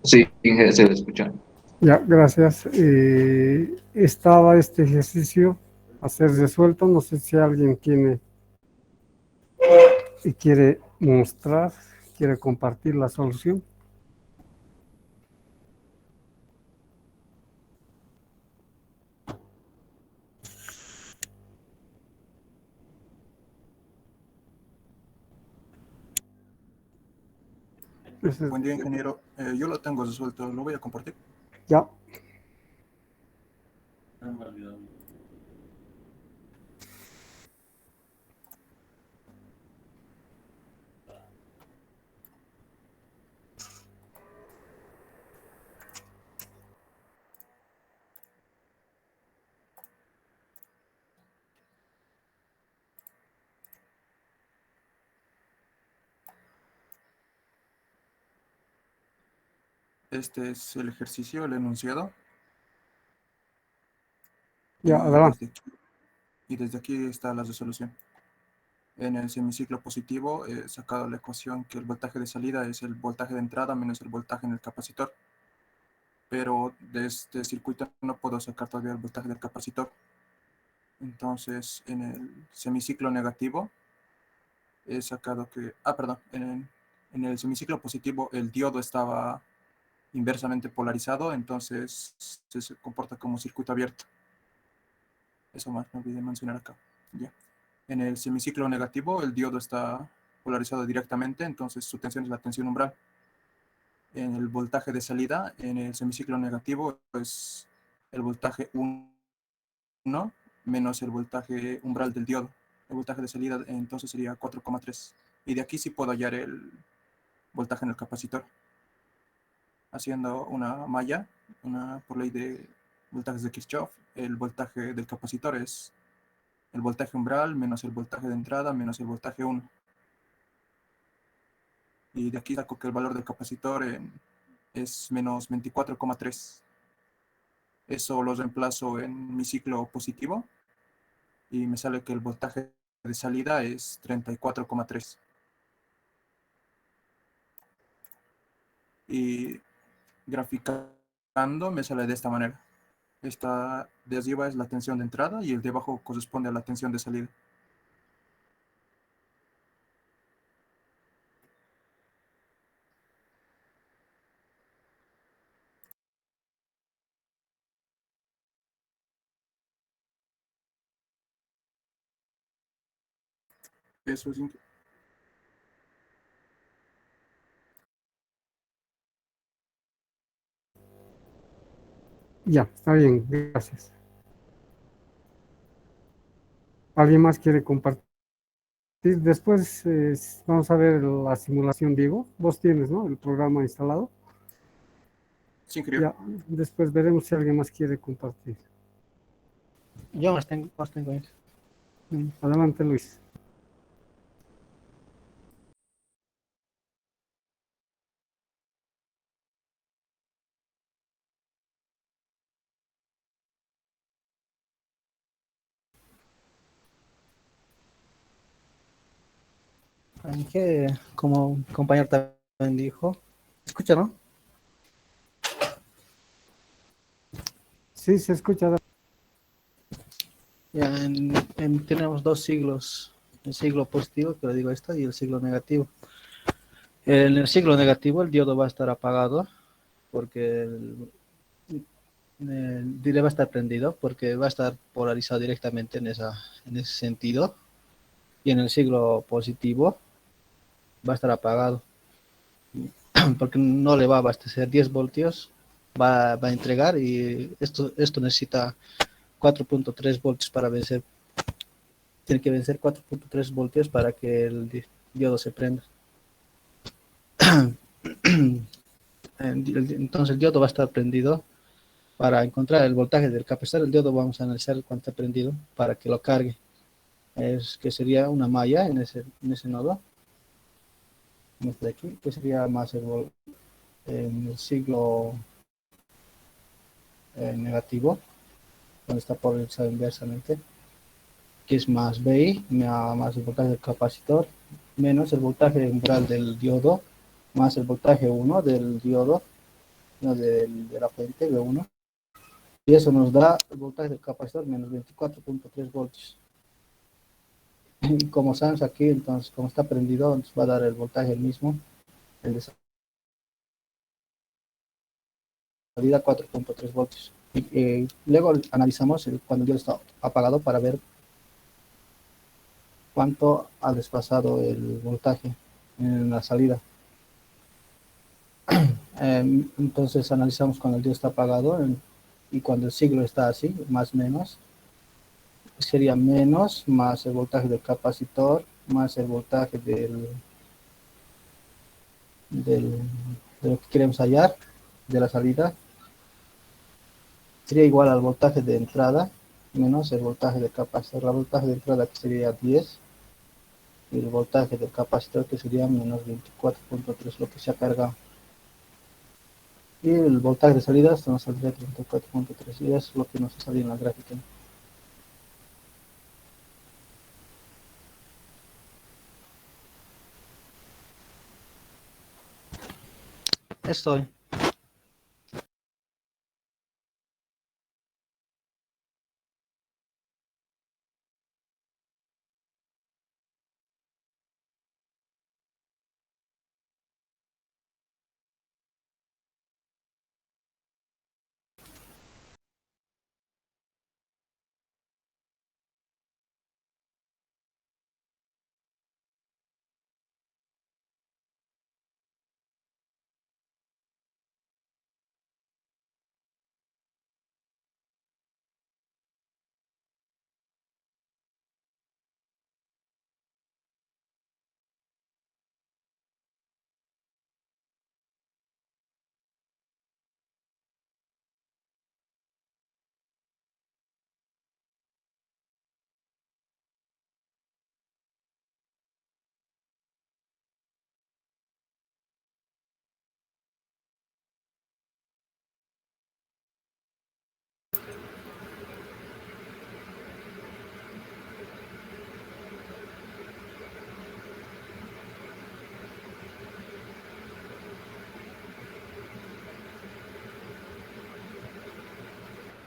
Sí, se lo escucha. Ya, gracias. Estaba este ejercicio a ser resuelto. No sé si alguien tiene y quiere mostrar, quiere compartir la solución. Buen día, ingeniero. Yo lo tengo resuelto, lo voy a compartir. Ya. Este es el ejercicio, el enunciado. Ya, Y adelante. desde aquí está la resolución. En el semiciclo positivo he sacado la ecuación que el voltaje de salida es el voltaje de entrada menos el voltaje en el capacitor. Pero de este circuito no puedo sacar todavía el voltaje del capacitor. Entonces, en el semiciclo negativo he sacado que... perdón. En el semiciclo positivo el diodo estaba inversamente polarizado, entonces se comporta como circuito abierto. Eso más me olvidé mencionar acá. Ya. En el semiciclo negativo, el diodo está polarizado directamente, entonces su tensión es la tensión umbral. En el voltaje de salida, en el semiciclo negativo, es el voltaje 1 menos el voltaje umbral del diodo. El voltaje de salida entonces sería 4,3. Y de aquí sí puedo hallar el voltaje en el capacitor. Haciendo una malla, por ley de voltajes de Kirchhoff, el voltaje del capacitor es el voltaje umbral menos el voltaje de entrada menos el voltaje 1. Y de aquí saco que el valor del capacitor es menos 24,3. Eso lo reemplazo en mi ciclo positivo y me sale que el voltaje de salida es 34,3. Y graficando me sale de esta manera. Esta de arriba es la tensión de entrada y el de abajo corresponde a la tensión de salida. Eso es Ya, está bien, gracias. ¿Alguien más quiere compartir? Después vamos a ver la simulación, Diego. Vos tienes, ¿no? El programa instalado. sí, creo. Ya, después veremos si alguien más quiere compartir. Yo más tengo eso. Adelante, Luis. Que como un compañero también dijo, escucha, ¿no? Sí, se escucha. Ya tenemos dos siglos, el siglo positivo, que lo digo esto, y el siglo negativo. En el siglo negativo el diodo va a estar apagado porque va a estar prendido porque va a estar polarizado directamente en ese sentido. Y en el siglo positivo va a estar apagado porque no le va a abastecer 10 voltios, va a entregar y esto necesita 4.3 voltios para vencer. Tiene que vencer 4.3 voltios para que el diodo se prenda. Entonces el diodo va a estar prendido. Para encontrar el voltaje del capacitor, el diodo vamos a analizar cuánto está prendido para que lo cargue. Es que sería una malla en ese nodo. En este de aquí, que sería más en el siglo negativo, donde está polarizado inversamente. que es más VI, más el voltaje del capacitor, menos el voltaje umbral del diodo, más el voltaje 1 del diodo, no, de la fuente V1, y eso nos da el voltaje del capacitor menos 24.3 voltios. Y como sabemos aquí, entonces, como está prendido, nos va a dar el voltaje mismo, el de salida 4.3 voltios. Y luego analizamos cuando el diodo está apagado para ver cuánto ha desfasado el voltaje en la salida. Entonces analizamos cuando el diodo está apagado y cuando el siglo está así, más o menos, sería menos más el voltaje del capacitor más el voltaje de lo que queremos hallar de la salida, sería igual al voltaje de entrada menos el voltaje del capacitor. El voltaje de entrada que sería 10 y el voltaje del capacitor que sería menos 24.3, lo que se ha cargado. Y el voltaje de salida nos saldría 34.3 y eso es lo que nos sale en la gráfica. Estoy.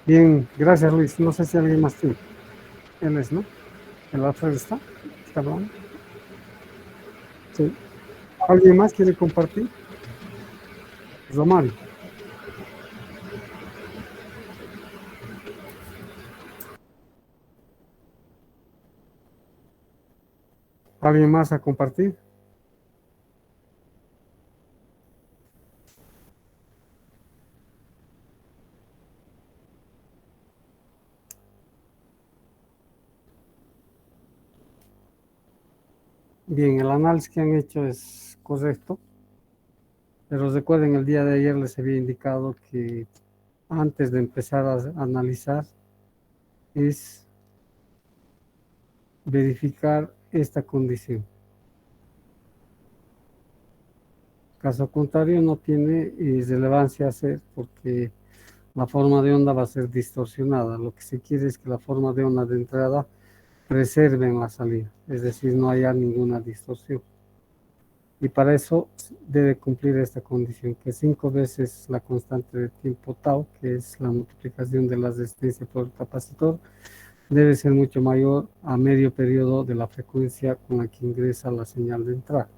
Bien, gracias Luis. No sé si alguien más tiene. Él es, ¿no? ¿El Alfred está? ¿Está hablando? Sí. ¿Alguien más quiere compartir? Romario. ¿Alguien más a compartir? Bien, el análisis que han hecho es correcto, pero recuerden, el día de ayer les había indicado que antes de empezar a analizar es verificar esta condición. Caso contrario, no tiene relevancia hacer porque la forma de onda va a ser distorsionada. Lo que se quiere es que la forma de onda de entrada preserve en la salida, es decir, no haya ninguna distorsión. Y para eso debe cumplir esta condición, que 5 veces la constante de tiempo tau, que es la multiplicación de la resistencia por el capacitor, debe ser mucho mayor a medio periodo de la frecuencia con la que ingresa la señal de entrada.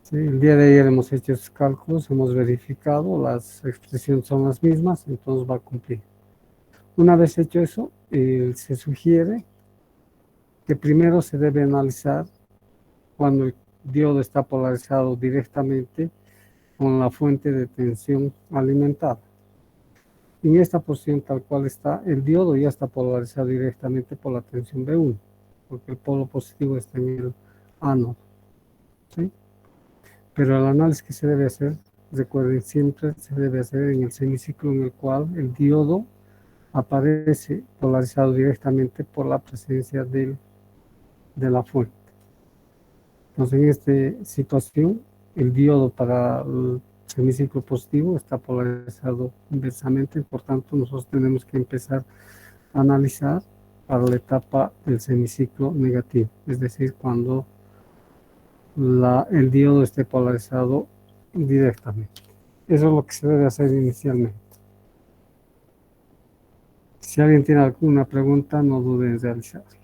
Sí, el día de ayer hemos hecho esos cálculos, hemos verificado, las expresiones son las mismas, entonces va a cumplir. Una vez hecho eso, se sugiere que primero se debe analizar cuando el diodo está polarizado directamente con la fuente de tensión alimentada. En esta posición tal cual está, el diodo ya está polarizado directamente por la tensión B1, porque el polo positivo está en el ánodo. ¿Sí? Pero el análisis que se debe hacer, recuerden, siempre se debe hacer en el semiciclo en el cual el diodo aparece polarizado directamente por la presencia de la fuente. Entonces, en esta situación, el diodo para el semiciclo positivo está polarizado inversamente, por tanto, nosotros tenemos que empezar a analizar para la etapa del semiciclo negativo, es decir, cuando el diodo esté polarizado directamente. Eso es lo que se debe hacer inicialmente. Si alguien tiene alguna pregunta, no dude en realizarla.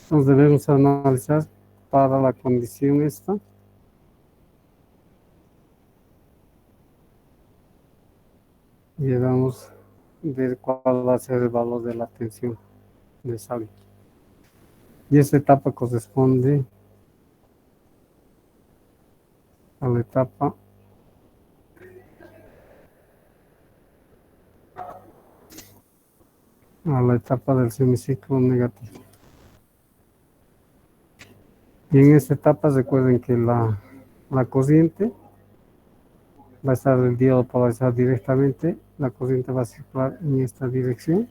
Entonces debemos analizar para la condición esta. Y debemos ver cuál va a ser el valor de la tensión de salida. Y esta etapa corresponde a la etapa del semiciclo negativo. Y en esta etapa recuerden que la corriente va a estar el diodo polarizado directamente, la corriente va a circular en esta dirección.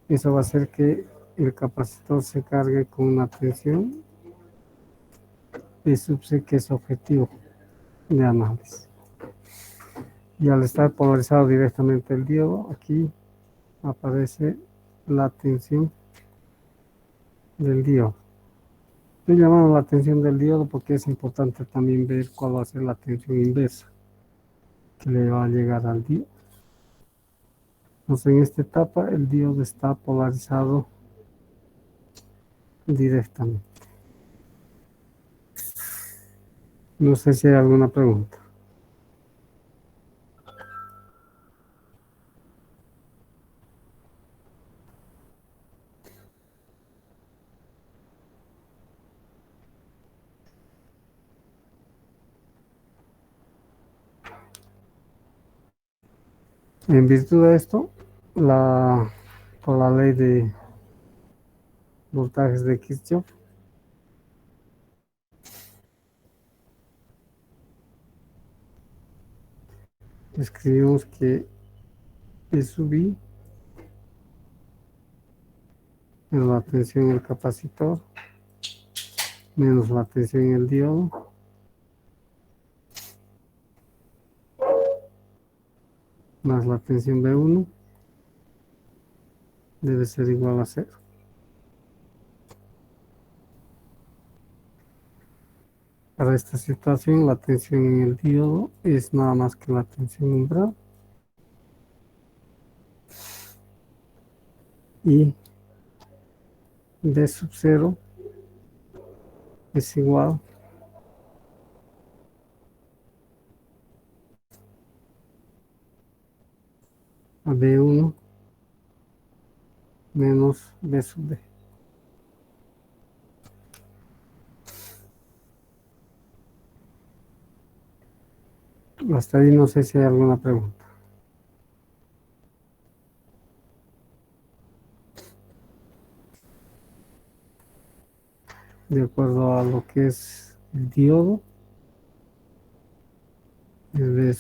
Eso va a hacer que el capacitor se cargue con una tensión y que es objetivo de análisis. Y al estar polarizado directamente el diodo, aquí aparece la tensión del diodo. Estoy llamando la tensión del diodo porque es importante también ver cuál va a ser la tensión inversa que le va a llegar al diodo. Entonces en esta etapa el diodo está polarizado directamente. No sé si hay alguna pregunta. En virtud de esto, por la ley de voltajes de Kirchhoff, escribimos que E sub I es la tensión en el capacitor menos la tensión en el diodo más la tensión B1 debe ser igual a 0. Para esta situación, la tensión en el diodo es nada más que la tensión umbral y B sub 0 es igual a B1 menos B sub D. Hasta ahí no sé si hay alguna pregunta. De acuerdo a lo que es el diodo, de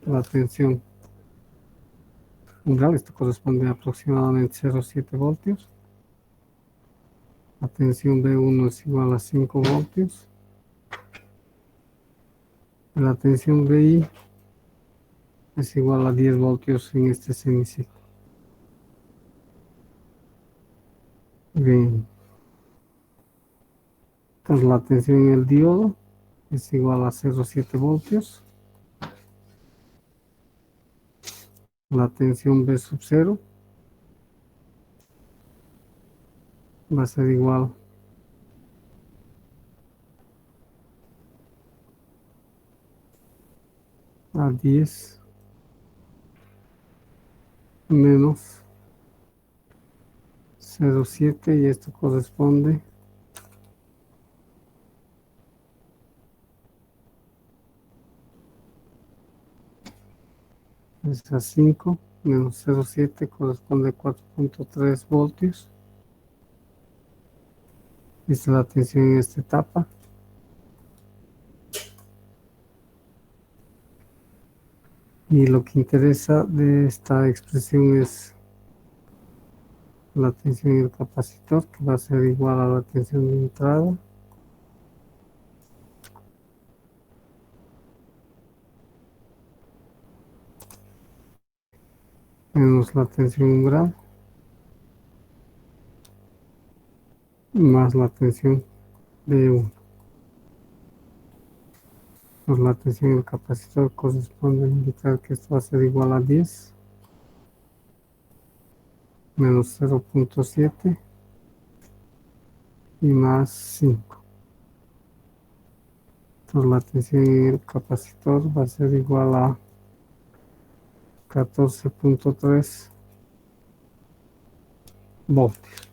la tensión umbral, esto corresponde a aproximadamente 0,7 voltios. La tensión B1 es igual a 5 voltios. La tensión BI es igual a 10 voltios en este semiciclo. Bien. Entonces la tensión en el diodo es igual a 0,7 voltios. La tensión B sub 0 va a ser igual a 10 menos 0,7 y esto corresponde es a 5 menos 0,7 corresponde a 4,3 voltios. Esta es la tensión en esta etapa. Y lo que interesa de esta expresión es la tensión en el capacitor, que va a ser igual a la tensión de entrada menos la tensión umbral más la tensión B1. Pues la tensión en el capacitor corresponde a indicar que esto va a ser igual a 10 menos 0,7 y más 5. Entonces la tensión en el capacitor va a ser igual a 14,3 voltios.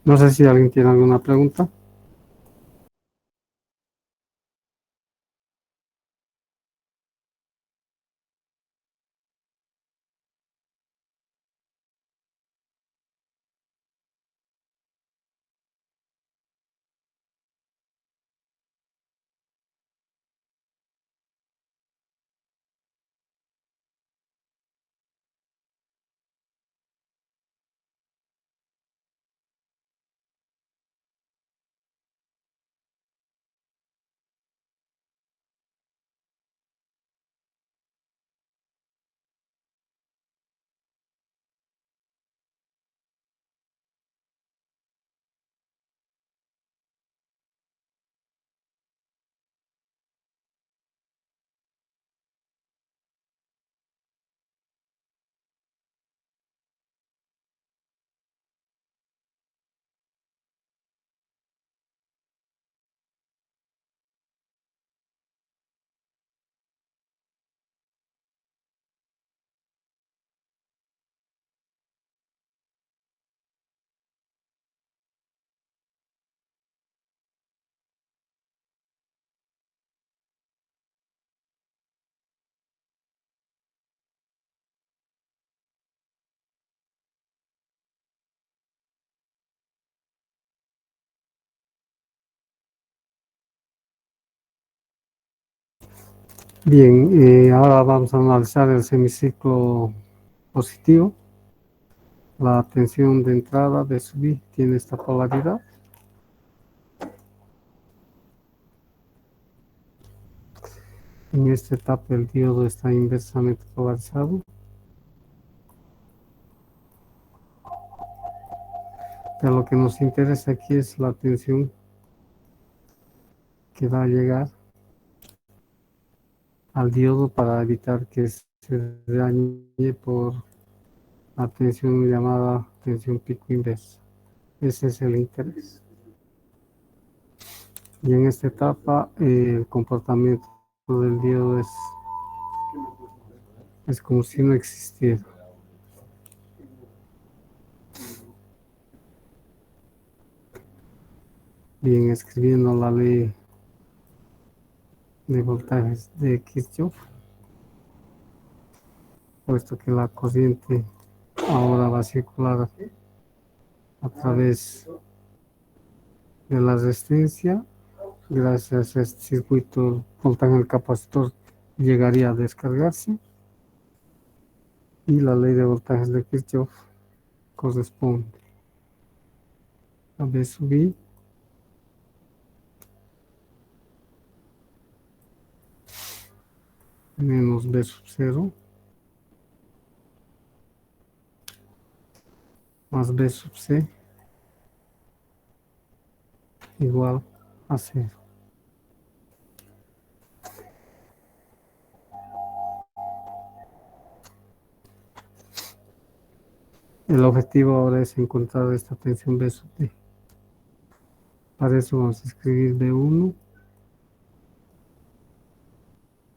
No sé si alguien tiene alguna pregunta. Bien, ahora vamos a analizar el semiciclo positivo. La tensión de entrada de subir tiene esta polaridad. En esta etapa el diodo está inversamente polarizado. Pero lo que nos interesa aquí es la tensión que va a llegar al diodo para evitar que se dañe por la tensión llamada tensión pico inversa. Ese es el interés. Y en esta etapa el comportamiento del diodo es Es como si no existiera. Bien, escribiendo la ley de voltajes de Kirchhoff, puesto que la corriente ahora va a circular a través de la resistencia, gracias a este circuito, el voltaje del capacitor llegaría a descargarse y la ley de voltajes de Kirchhoff corresponde a B sub I menos B sub 0 más B sub C igual a 0. El objetivo ahora es encontrar esta tensión B sub D. Para eso vamos a escribir B1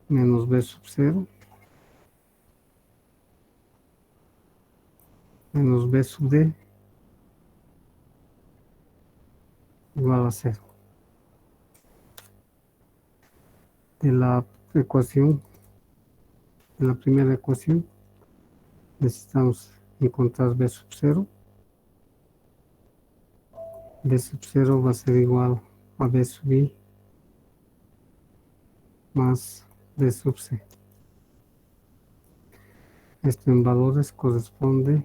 menos B sub 0 menos B sub D igual a 0. De la ecuación, de la primera ecuación, necesitamos encontrar B sub 0. B sub 0 va a ser igual a B sub I más B sub C. Esto en valores corresponde,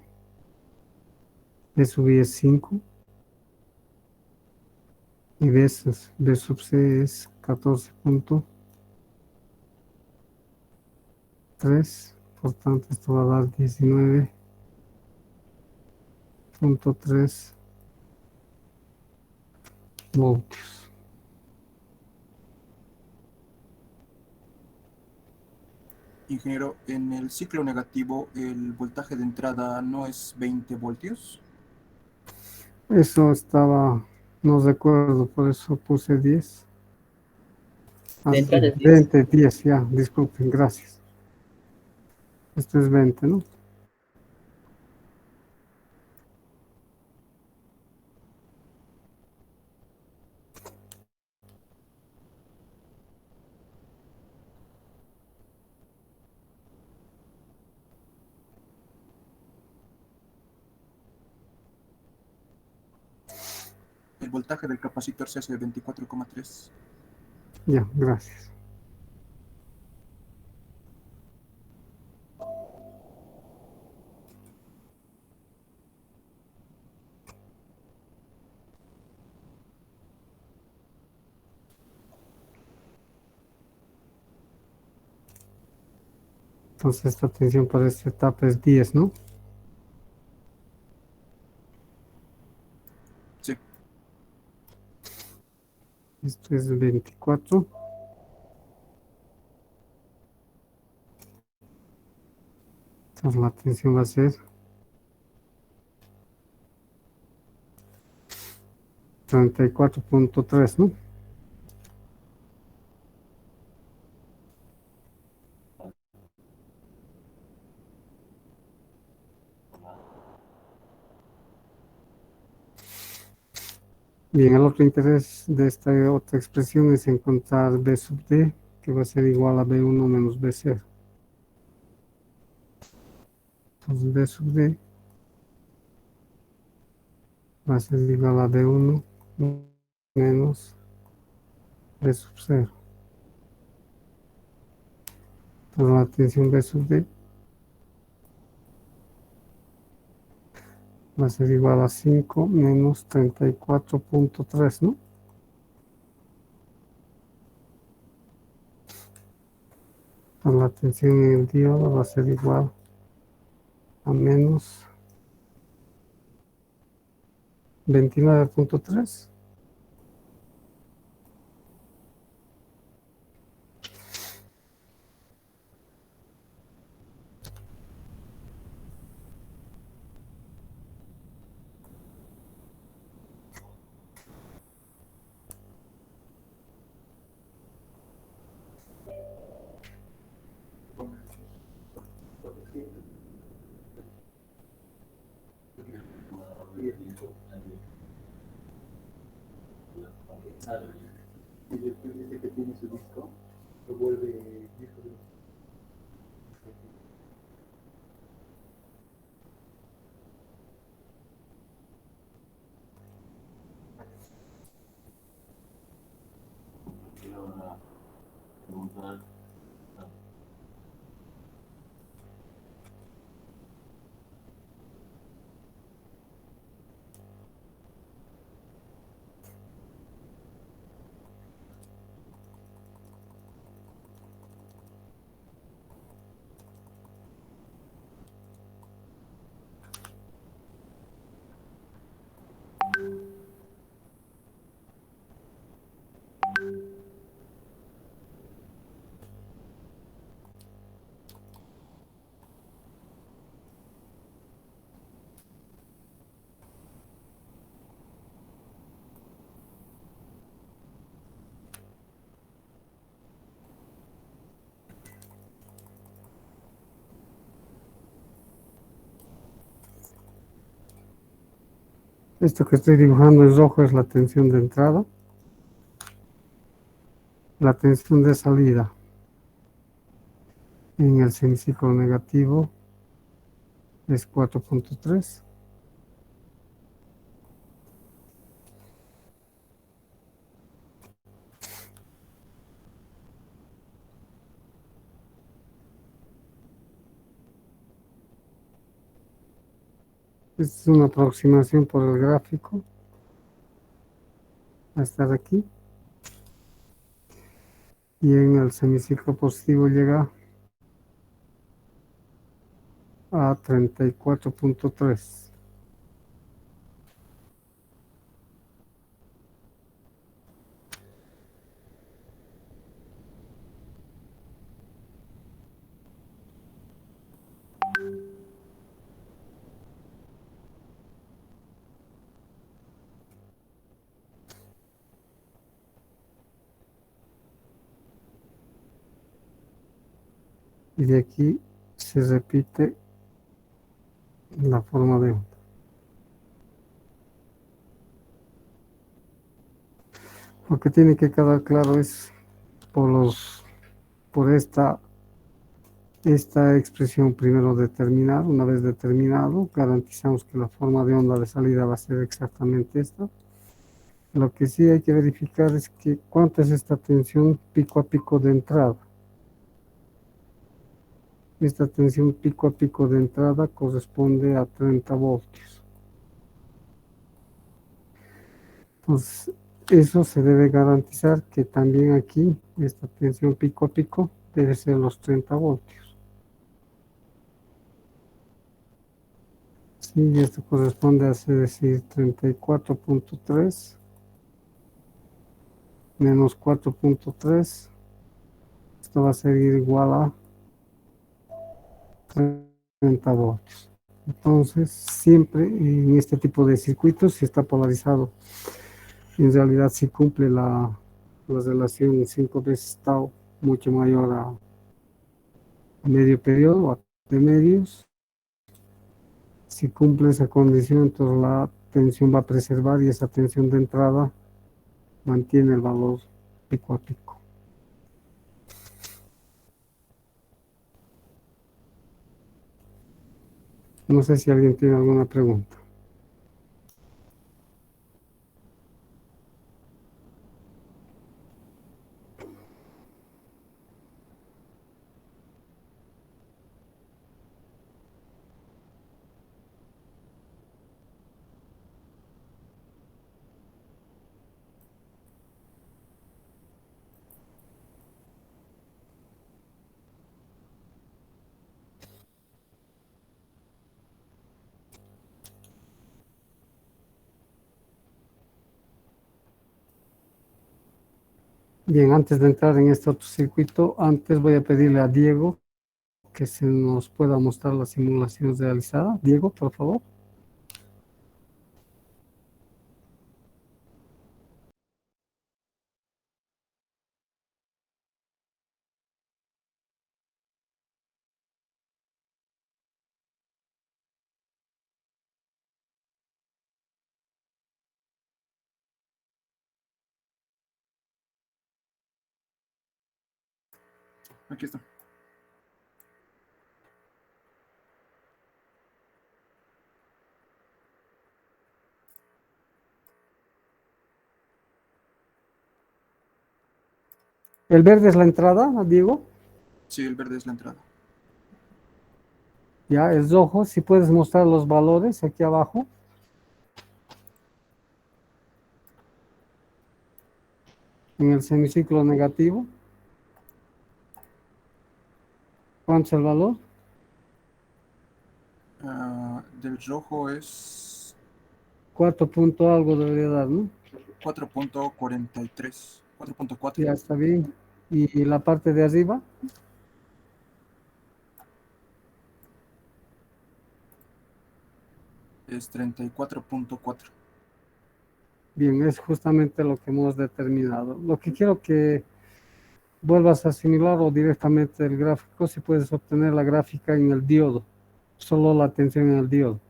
B sub I es 5 y B sub C es 14.3, por tanto esto va a dar 19.3 voltios. Ingeniero, en el ciclo negativo, el voltaje de entrada no es 20 voltios. Eso estaba, no recuerdo, por eso puse 10. De Así, entrada es 10. 20, 10, ya, disculpen, gracias. Esto es 20, ¿no? El voltaje del capacitor se hace de 24,3. Ya, gracias. Entonces esta tensión para esta etapa es 10, ¿no? Sí. Esto es 24. Entonces la tensión va a ser 34.3, ¿no? Bien, el otro interés de esta otra expresión es encontrar B sub D, que va a ser igual a B1 menos B0. Entonces B sub D va a ser igual a B1 menos B sub 0. Entonces la tensión B sub D va a ser igual a 5 menos 34.3, ¿no? Entonces la tensión en el diodo va a ser igual a menos 29.3. Y después dice que tiene su disco, lo vuelve disco de... Esto que estoy dibujando en rojo es la tensión de entrada, la tensión de salida en el semiciclo negativo es 4.3. Esta es una aproximación por el gráfico a estar aquí, y en el semiciclo positivo llega a 34.3. Y de aquí se repite la forma de onda. Lo que tiene que quedar claro es por esta expresión primero determinar. Una vez determinado, garantizamos que la forma de onda de salida va a ser exactamente esta. Lo que sí hay que verificar es que cuánto es esta tensión pico a pico de entrada. Esta tensión pico a pico de entrada corresponde a 30 voltios. Entonces, eso se debe garantizar que también aquí esta tensión pico a pico debe ser los 30 voltios. Sí, esto corresponde a, es decir, 34.3 menos 4.3. Esto va a ser igual a 30 voltios. Entonces, siempre en este tipo de circuitos, si está polarizado, en realidad si cumple la relación 5 veces tau mucho mayor a medio periodo, a de medios. Si cumple esa condición, entonces la tensión va a preservar y esa tensión de entrada mantiene el valor pico a pico. No sé si alguien tiene alguna pregunta. Bien, antes de entrar en este otro circuito, antes voy a pedirle a Diego que se nos pueda mostrar la simulación realizada. Diego, por favor. Aquí está. El verde es la entrada, Diego. Sí, el verde es la entrada. Ya, el rojo, si puedes mostrar los valores aquí abajo. En el semiciclo negativo. ¿Cuánto es el valor? Del rojo es 4 punto algo debería dar, ¿no? 4.43. 4.4. Ya está bien. Y la parte de arriba, Es 34.4. bien, es justamente lo que hemos determinado. Lo que quiero que vuelvas a asimilar o directamente el gráfico, si puedes obtener la gráfica en el diodo, solo la tensión en el diodo.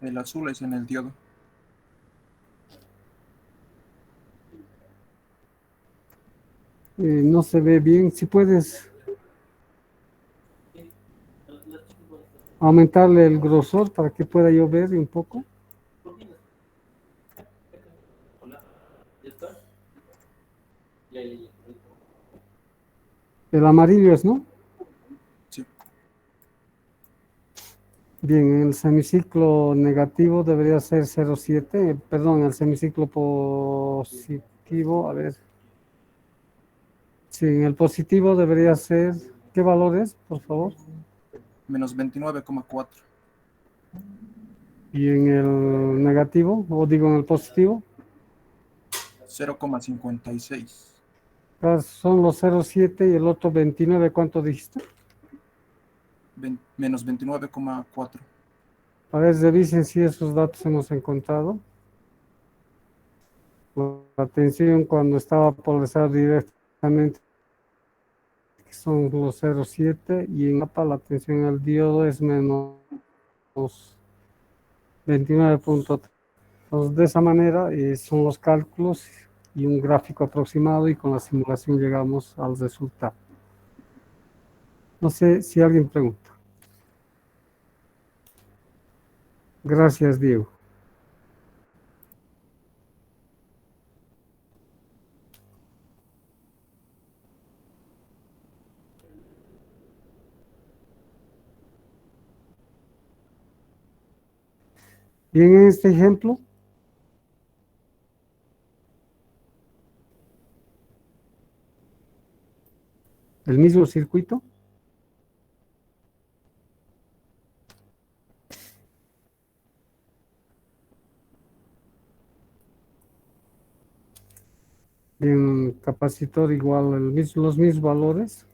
El azul es en el diodo. No se ve bien, si puedes aumentarle el grosor para que pueda yo ver un poco. El amarillo es, ¿no? Sí. Bien, en el semiciclo negativo debería ser 0,7, perdón, el semiciclo positivo, a ver. Sí, en el positivo debería ser, ¿qué valores, por favor? Menos 29.4. Y en el negativo, o digo en el positivo, 0.56. son los 0,7 y el otro 29, ¿cuánto dijiste? Menos 29.4. A ver, revisen si esos datos hemos encontrado. La tensión cuando estaba polarizada directamente son los 0,7 y en APA la tensión al diodo es menos 29.3. Entonces, de esa manera son los cálculos y un gráfico aproximado y con la simulación llegamos al resultado. No sé si alguien pregunta. Gracias, Diego. Bien, en este ejemplo, el mismo circuito. Bien, capacitor igual, los mismos valores.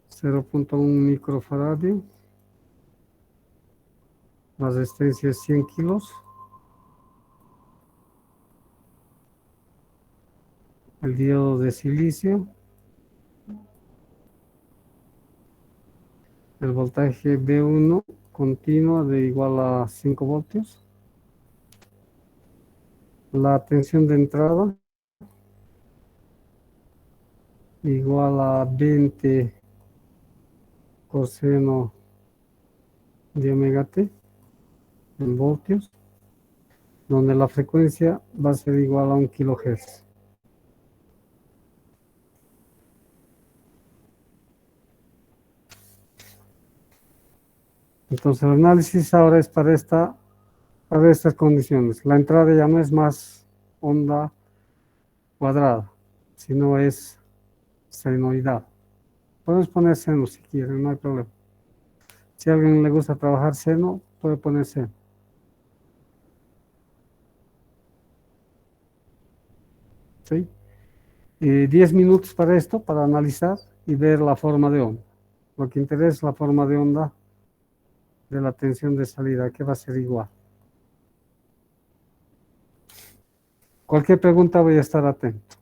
Cero punto uno microfaradio. La resistencia es 100 kilos. El diodo de silicio. El voltaje B1 continua de igual a 5 voltios. La tensión de entrada igual a 20 coseno de omega t en voltios, donde la frecuencia va a ser igual a 1 kilohertz. Entonces el análisis ahora es para estas condiciones. La entrada ya no es más onda cuadrada, sino es senoidal. Podemos poner seno si quieren, no hay problema. Si a alguien le gusta trabajar seno, puede poner seno. ¿Sí? 10 minutos para esto, para analizar y ver la forma de onda. Lo que interesa es la forma de onda de la tensión de salida, que va a ser igual. Cualquier pregunta voy a estar atento.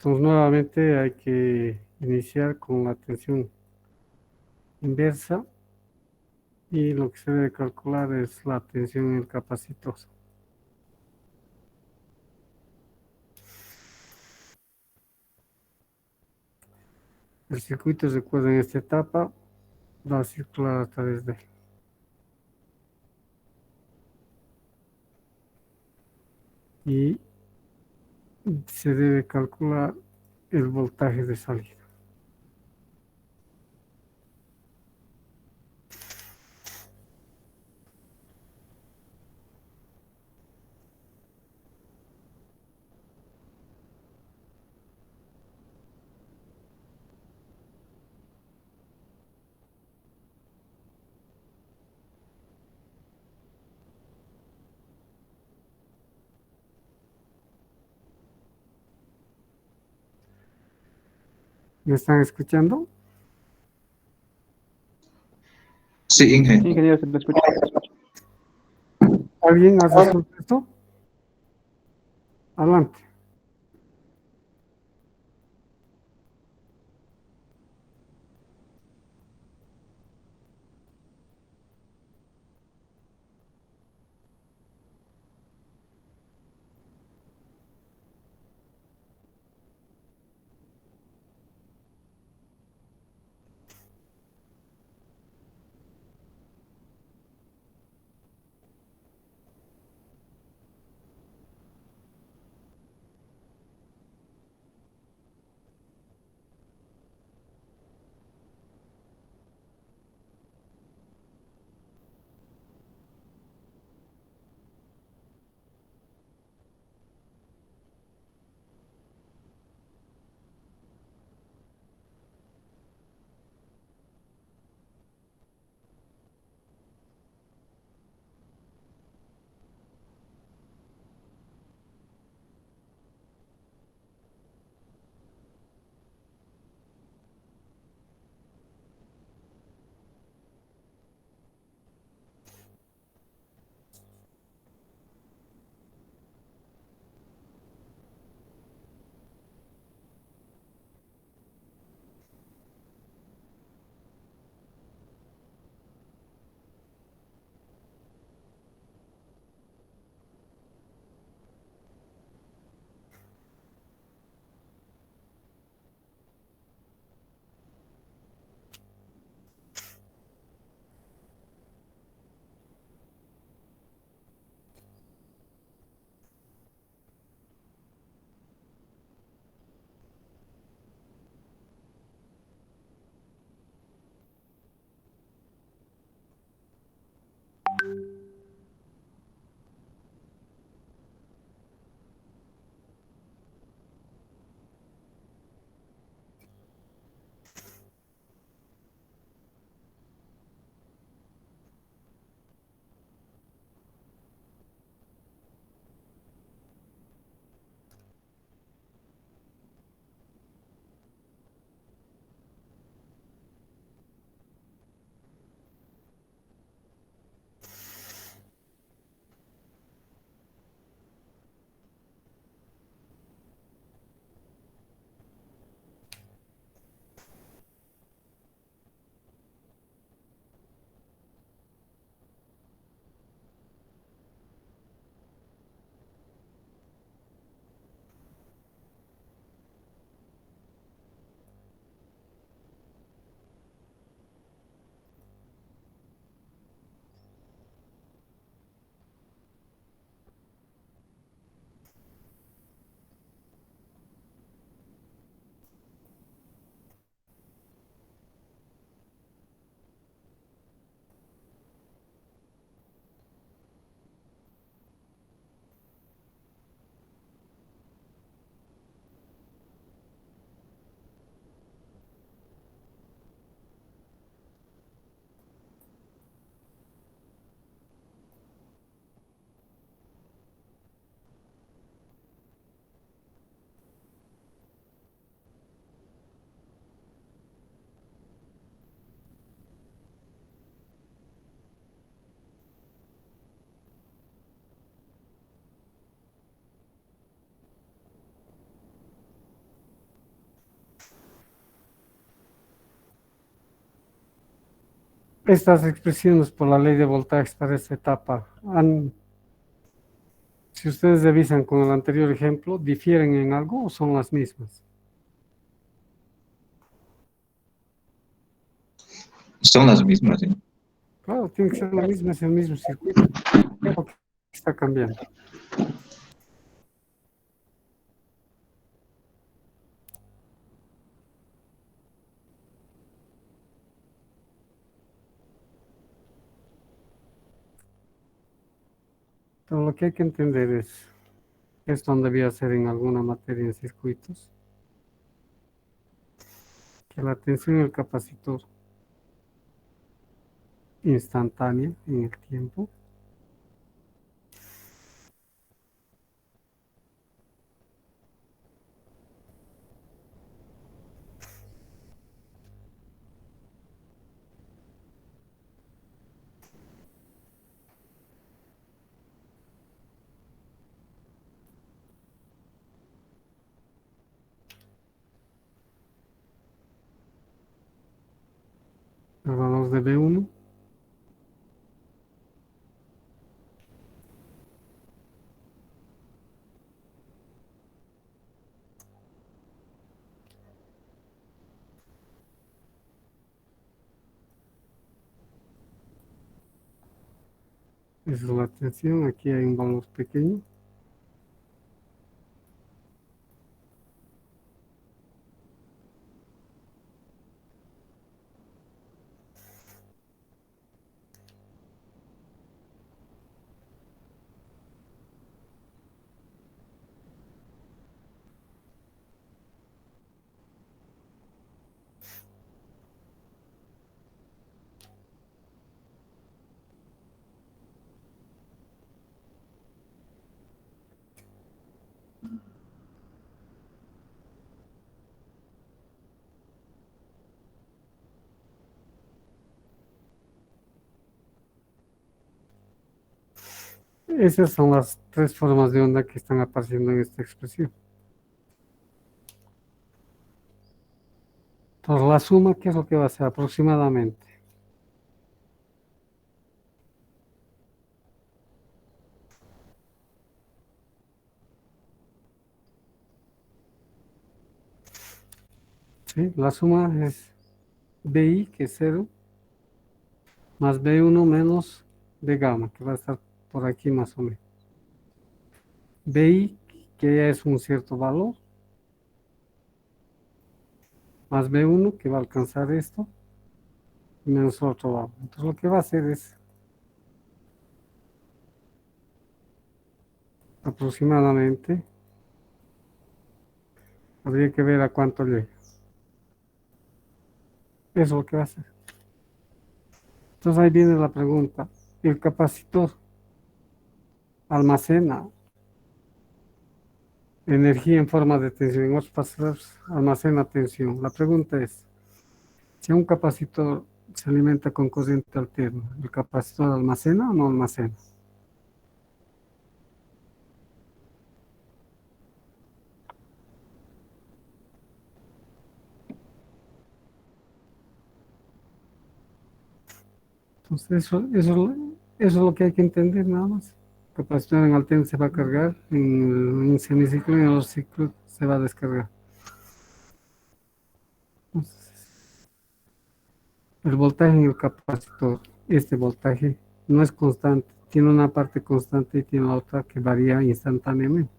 Entonces nuevamente hay que iniciar con la tensión inversa y lo que se debe calcular es la tensión en el capacitor. El circuito, recuerden, en esta etapa va a circular a través de él. Y se debe calcular el voltaje de salida. ¿Me están escuchando? Sí, Sí, Inge. ingeniero, se lo escucha. ¿Alguien ha resuelto esto? Adelante. Estas expresiones por la ley de voltajes para esta etapa si ustedes revisan con el anterior ejemplo, ¿difieren en algo o son las mismas? Son las mismas, ¿sí? Claro, tiene que ser la misma, es el mismo circuito. ¿Qué es lo que está cambiando? Pero lo que hay que entender es, esto debía ser en alguna materia en circuitos, que la tensión del capacitor instantánea en el tiempo el valor de B1 esa es la tensión, aquí hay un valor pequeño. Esas son las tres formas de onda que están apareciendo en esta expresión. Entonces, la suma, ¿qué es lo que va a ser aproximadamente? ¿Sí? La suma es BI, que es 0, más B1 menos B gamma, que va a estar por aquí más o menos. BI, que ya es un cierto valor, más B1, que va a alcanzar esto, menos otro valor. Entonces, lo que va a hacer es aproximadamente, habría que ver a cuánto llega. Eso es lo que va a hacer. Entonces, ahí viene la pregunta. ¿El capacitor almacena energía en forma de tensión? En otras palabras, almacena tensión. La pregunta es, si un capacitor se alimenta con corriente alterna, ¿el capacitor almacena o no almacena? Entonces, eso es lo que hay que entender nada más. El capacitor en alterna se va a cargar, en semiciclo y en los ciclos se va a descargar. Entonces, el voltaje en el capacitor, este voltaje no es constante, tiene una parte constante y tiene la otra que varía instantáneamente.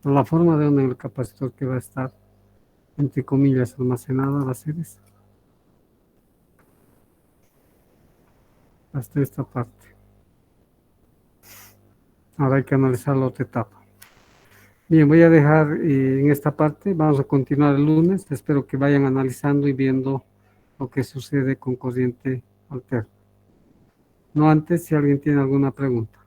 Pero la forma de onda en el capacitor que va a estar, entre comillas, almacenada va a ser esta. Hasta esta parte. Ahora hay que analizar la otra etapa. Bien, voy a dejar en esta parte, vamos a continuar el lunes, espero que vayan analizando y viendo lo que sucede con corriente alterna. No antes, si alguien tiene alguna pregunta.